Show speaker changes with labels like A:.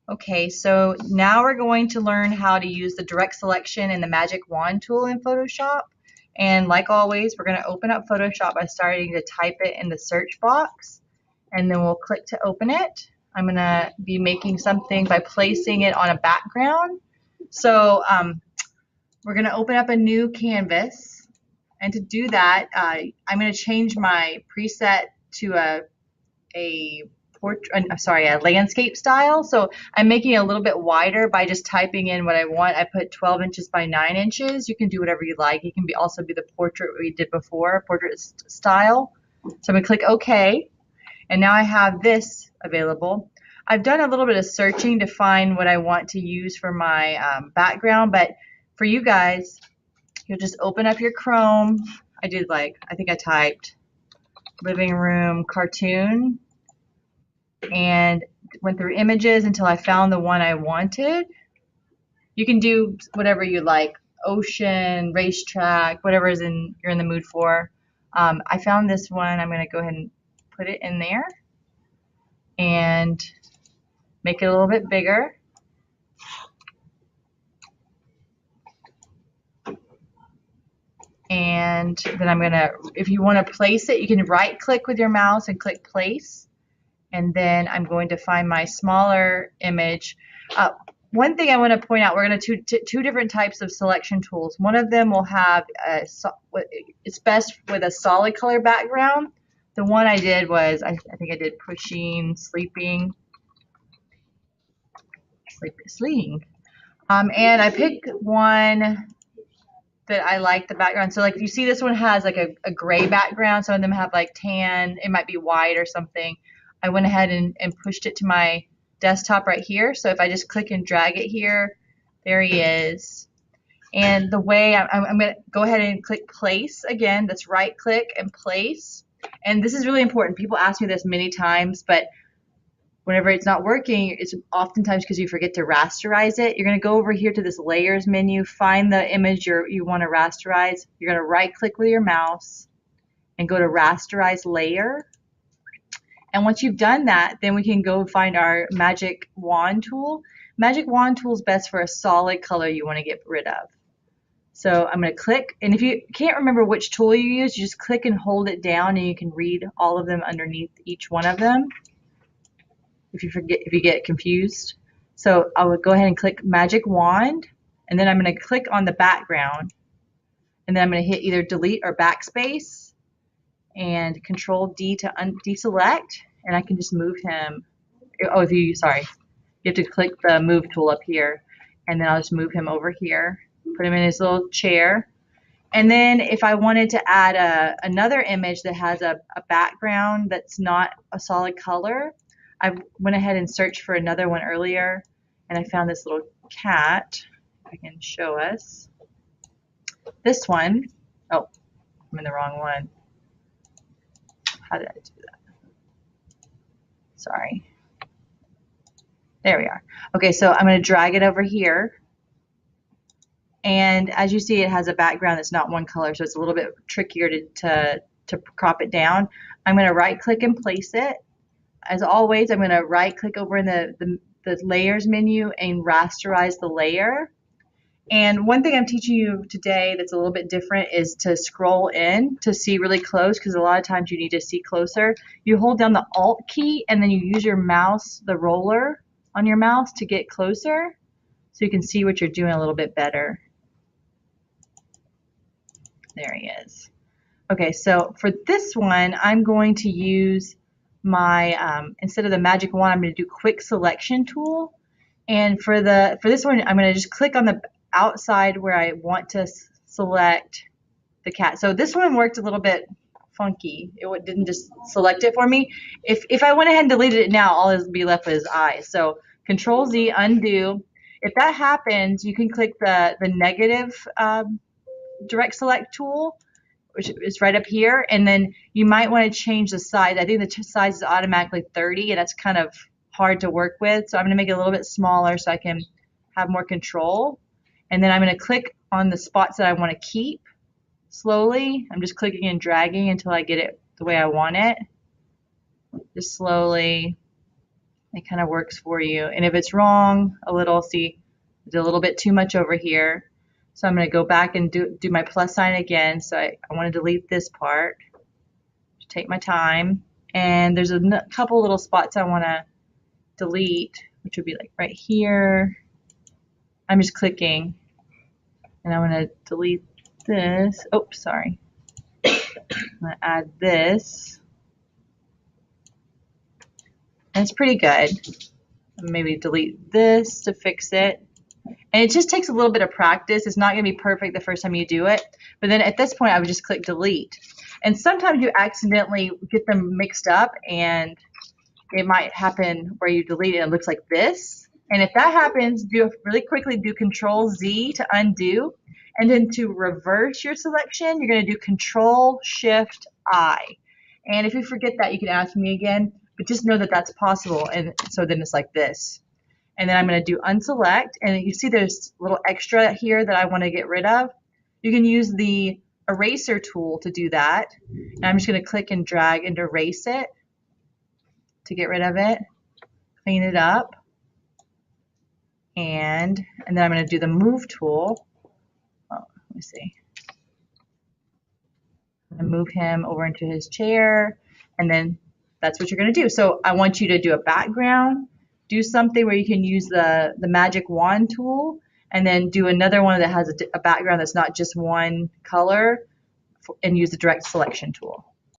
A: Okay, so now we're going to learn how to use the direct selection and the magic wand tool in Photoshop. And like always, we're going to open up Photoshop by starting to type it in the search box, and then we'll click to open it. I'm going to be making something by placing it on a background. So we're going to open up a new canvas, and to do that, I'm going to change my preset to a a landscape style. So I'm making it a little bit wider by just typing in what I want. I put 12 inches by 9 inches. You can do whatever you like. It can be also be the portrait we did before, portrait style. So I'm gonna click OK, and now I have this available. I've done a little bit of searching to find what I want to use for my background, but for you guys, you'll just open up your Chrome. I think I typed living room cartoon and went through images until I found the one I wanted. You can do whatever you like, ocean, racetrack, whatever you're in the mood for. I found this one. I'm going to go ahead and put it in there and make it a little bit bigger. And then I'm going to, if you want to place it, you can right click with your mouse and click place. And then I'm going to find my smaller image. One thing I want to point out, we're going to two different types of selection tools. One of them will have it's best with a solid color background. The one I did was I think I did pushing, sleeping, sleeping. And I picked one that I like the background. So like if you see this one has like a gray background, some of them have like tan, it might be white or something. I went ahead and pushed it to my desktop right here. So if I just click and drag it here, there he is. And the way I'm going to go ahead and click place again. That's right click and place. And this is really important. People ask me this many times, but whenever it's not working, it's oftentimes because you forget to rasterize it. You're going to go over here to this layers menu, find the image you want to rasterize. You're going to right click with your mouse and go to rasterize layer. And once you've done that, then we can go find our magic wand tool. Magic wand tool is best for a solid color you want to get rid of. So I'm going to click, and if you can't remember which tool you use, you just click and hold it down and you can read all of them underneath each one of them if you get confused. So I would go ahead and click magic wand, and then I'm going to click on the background, and then I'm going to hit either delete or backspace and control D to deselect, and I can just move him. Oh, you have to click the move tool up here, and then I'll just move him over here, put him in his little chair. And then if I wanted to add another image that has a background that's not a solid color, I went ahead and searched for another one earlier, and I found this little cat. I can show us. This one. Oh, I'm in the wrong one. How did I do that? Sorry. There we are. Okay, so I'm going to drag it over here. And as you see, it has a background that's not one color, so it's a little bit trickier to crop it down. I'm going to right click and place it. As always, I'm going to right click over in the layers menu and rasterize the layer. And one thing I'm teaching you today that's a little bit different is to scroll in to see really close, because a lot of times you need to see closer. You hold down the Alt key and then you use your mouse, the roller on your mouse, to get closer so you can see what you're doing a little bit better. There he is. Okay, so for this one, I'm going to use my, instead of the magic wand, I'm going to do quick selection tool. And for this one, I'm going to just click on the outside where I want to select the cat. So this one worked a little bit funky. It didn't just select it for me. If I went ahead and deleted it now, all is be left with his eyes. So Control Z, undo. If that happens, you can click the negative direct select tool, which is right up here, and then you might want to change the size. I think the size is automatically 30, and that's kind of hard to work with. So I'm going to make it a little bit smaller so I can have more control. And then I'm going to click on the spots that I want to keep slowly. I'm just clicking and dragging until I get it the way I want it. Just slowly it kind of works for you. And if it's wrong, a little, see, there's a little bit too much over here. So I'm going to go back and do my plus sign again. So I want to delete this part. Take my time. And there's a couple little spots I want to delete, which would be like right here. I'm just clicking. And I want to delete this. Oh, sorry. I'm going to add this. And it's pretty good. Maybe delete this to fix it. And it just takes a little bit of practice. It's not going to be perfect the first time you do it. But then at this point, I would just click delete. And sometimes you accidentally get them mixed up, and it might happen where you delete it and it looks like this. And if that happens, really quickly do Control Z to undo. And then to reverse your selection, you're going to do Control Shift I. And if you forget that, you can ask me again. But just know that that's possible. And so then it's like this. And then I'm going to do unselect. And you see there's a little extra here that I want to get rid of. You can use the eraser tool to do that. And I'm just going to click and drag and erase it to get rid of it. Clean it up. And then I'm going to do the move tool. Oh, let me see. I'm going to move him over into his chair. And then that's what you're going to do. So I want you to do a background. Do something where you can use the magic wand tool, and then do another one that has a background that's not just one color, and use the direct selection tool.